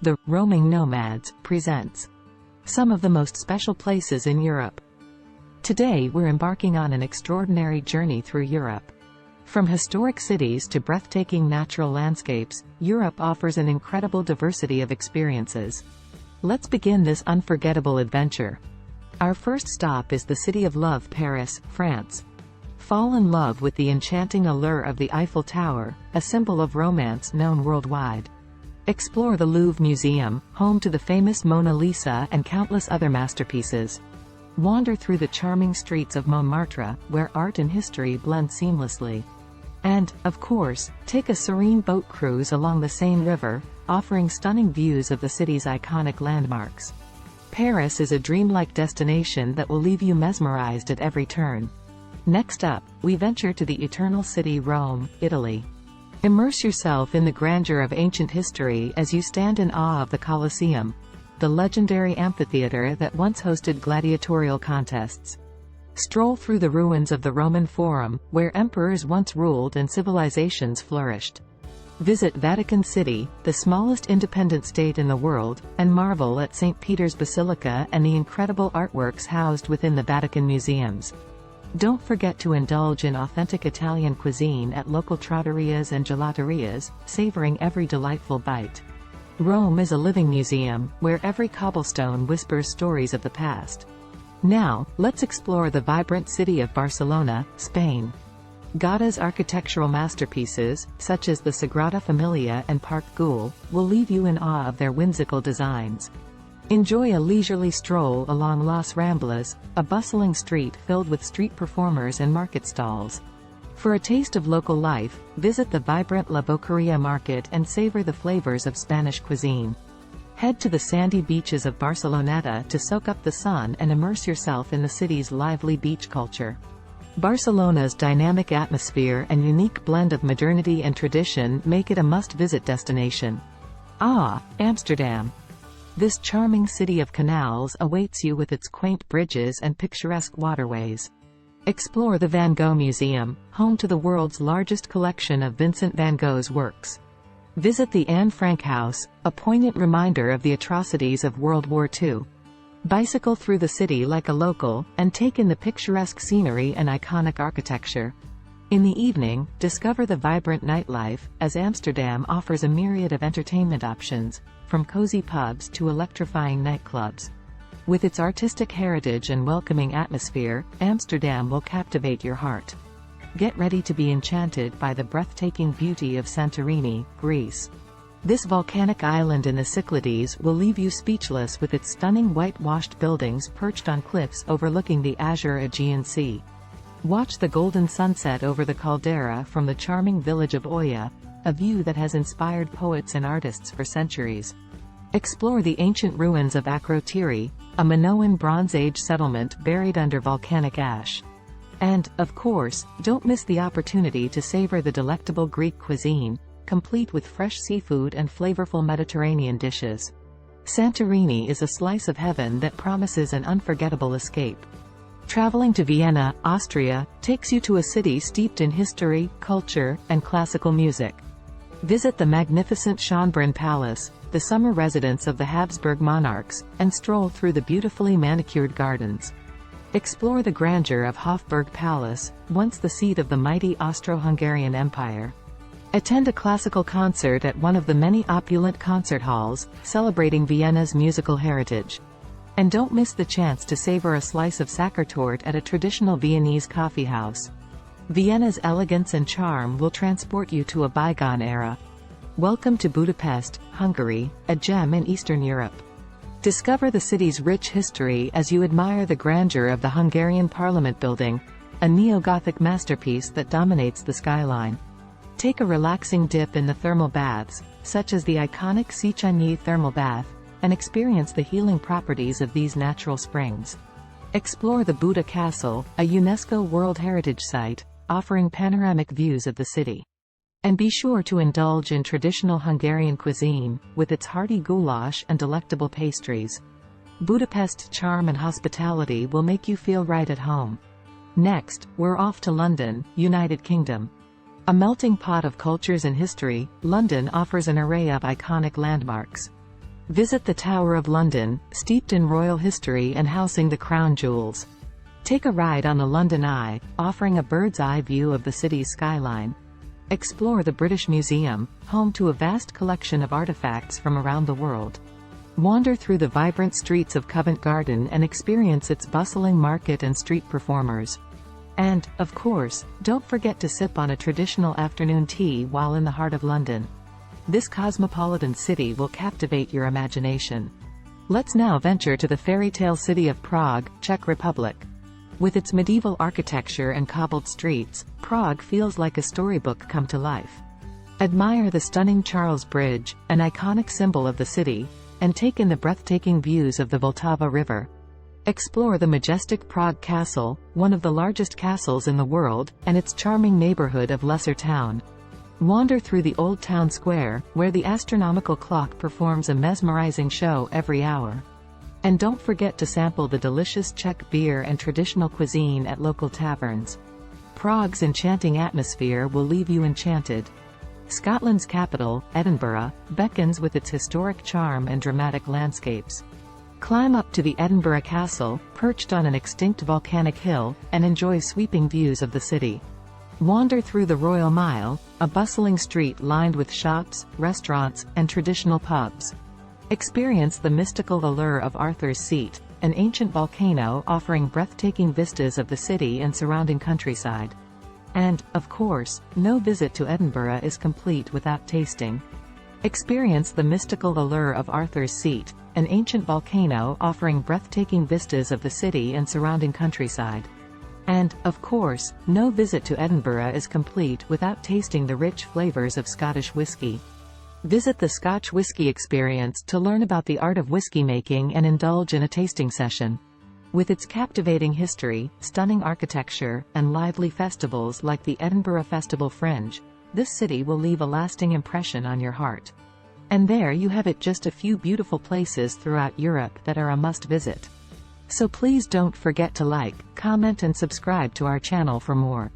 The Roaming Nomads presents some of the most special places in Europe. Today we're embarking on an extraordinary journey through Europe. From historic cities to breathtaking natural landscapes, Europe offers an incredible diversity of experiences. Let's begin this unforgettable adventure. Our first stop is the City of Love, Paris, France. Fall in love with the enchanting allure of the Eiffel Tower, a symbol of romance known worldwide. Explore the Louvre Museum, home to the famous Mona Lisa and countless other masterpieces. Wander through the charming streets of Montmartre, where art and history blend seamlessly. And, of course, take a serene boat cruise along the Seine River, offering stunning views of the city's iconic landmarks. Paris is a dreamlike destination that will leave you mesmerized at every turn. Next up, we venture to the Eternal City, Rome, Italy. Immerse yourself in the grandeur of ancient history as you stand in awe of the Colosseum, the legendary amphitheater that once hosted gladiatorial contests. Stroll through the ruins of the Roman Forum, where emperors once ruled and civilizations flourished. Visit Vatican City, the smallest independent state in the world, and marvel at St. Peter's Basilica and the incredible artworks housed within the Vatican museums. Don't forget to indulge in authentic Italian cuisine at local trattorias and gelaterias, savoring every delightful bite. Rome is a living museum, where every cobblestone whispers stories of the past. Now, let's explore the vibrant city of Barcelona, Spain. Gauda's architectural masterpieces, such as the Sagrada Familia and Parc Güell, will leave you in awe of their whimsical designs. Enjoy a leisurely stroll along Las Ramblas, a bustling street filled with street performers and market stalls. For a taste of local life, visit the vibrant La Boqueria market and savor the flavors of Spanish cuisine. Head to the sandy beaches of Barceloneta to soak up the sun and immerse yourself in the city's lively beach culture. Barcelona's dynamic atmosphere and unique blend of modernity and tradition make it a must-visit destination. Amsterdam. This charming city of canals awaits you with its quaint bridges and picturesque waterways. Explore the Van Gogh Museum, home to the world's largest collection of Vincent van Gogh's works. Visit the Anne Frank House, a poignant reminder of the atrocities of World War II. Bicycle through the city like a local, and take in the picturesque scenery and iconic architecture. In the evening, discover the vibrant nightlife, as Amsterdam offers a myriad of entertainment options, from cozy pubs to electrifying nightclubs. With its artistic heritage and welcoming atmosphere, Amsterdam will captivate your heart. Get ready to be enchanted by the breathtaking beauty of Santorini, Greece. This volcanic island in the Cyclades will leave you speechless with its stunning whitewashed buildings perched on cliffs overlooking the azure Aegean Sea. Watch the golden sunset over the caldera from the charming village of Oya, a view that has inspired poets and artists for centuries. Explore the ancient ruins of Akrotiri, a Minoan Bronze Age settlement buried under volcanic ash. And, of course, don't miss the opportunity to savor the delectable Greek cuisine, complete with fresh seafood and flavorful Mediterranean dishes. Santorini is a slice of heaven that promises an unforgettable escape. Traveling to Vienna, Austria, takes you to a city steeped in history, culture, and classical music. Visit the magnificent Schönbrunn Palace, the summer residence of the Habsburg monarchs, and stroll through the beautifully manicured gardens. Explore the grandeur of Hofburg Palace, once the seat of the mighty Austro-Hungarian Empire. Attend a classical concert at one of the many opulent concert halls, celebrating Vienna's musical heritage. And don't miss the chance to savor a slice of Sachertorte at a traditional Viennese coffee house. Vienna's elegance and charm will transport you to a bygone era. Welcome to Budapest, Hungary, a gem in Eastern Europe. Discover the city's rich history as you admire the grandeur of the Hungarian Parliament building, a neo-Gothic masterpiece that dominates the skyline. Take a relaxing dip in the thermal baths, such as the iconic Széchenyi thermal bath, and experience the healing properties of these natural springs. Explore the Buda Castle, a UNESCO World Heritage Site, offering panoramic views of the city. And be sure to indulge in traditional Hungarian cuisine, with its hearty goulash and delectable pastries. Budapest's charm and hospitality will make you feel right at home. Next, we're off to London, United Kingdom. A melting pot of cultures and history, London offers an array of iconic landmarks. Visit the Tower of London, steeped in royal history and housing the crown jewels. Take a ride on the London Eye, offering a bird's-eye view of the city's skyline. Explore the British Museum, home to a vast collection of artifacts from around the world. Wander through the vibrant streets of Covent Garden and experience its bustling market and street performers. And, of course, don't forget to sip on a traditional afternoon tea while in the heart of London. This cosmopolitan city will captivate your imagination. Let's now venture to the fairy tale city of Prague, Czech Republic. With its medieval architecture and cobbled streets, Prague feels like a storybook come to life. Admire the stunning Charles Bridge, an iconic symbol of the city, and take in the breathtaking views of the Vltava River. Explore the majestic Prague Castle, one of the largest castles in the world, and its charming neighborhood of Lesser Town. Wander through the Old Town Square, where the astronomical clock performs a mesmerizing show every hour. And don't forget to sample the delicious Czech beer and traditional cuisine at local taverns. Prague's enchanting atmosphere will leave you enchanted. Scotland's capital, Edinburgh, beckons with its historic charm and dramatic landscapes. Climb up to the Edinburgh Castle, perched on an extinct volcanic hill, and enjoy sweeping views of the city. Wander through the Royal Mile, a bustling street lined with shops, restaurants, and traditional pubs. Experience the mystical allure of Arthur's Seat, an ancient volcano offering breathtaking vistas of the city and surrounding countryside. And, of course, no visit to Edinburgh is complete without tasting. Experience the mystical allure of Arthur's Seat, an ancient volcano offering breathtaking vistas of the city and surrounding countryside. And, of course, no visit to Edinburgh is complete without tasting the rich flavors of Scottish whiskey. Visit the Scotch Whisky Experience to learn about the art of whiskey making and indulge in a tasting session. With its captivating history, stunning architecture, and lively festivals like the Edinburgh Festival Fringe, this city will leave a lasting impression on your heart. And there you have it, just a few beautiful places throughout Europe that are a must-visit. So please don't forget to like, comment and subscribe to our channel for more.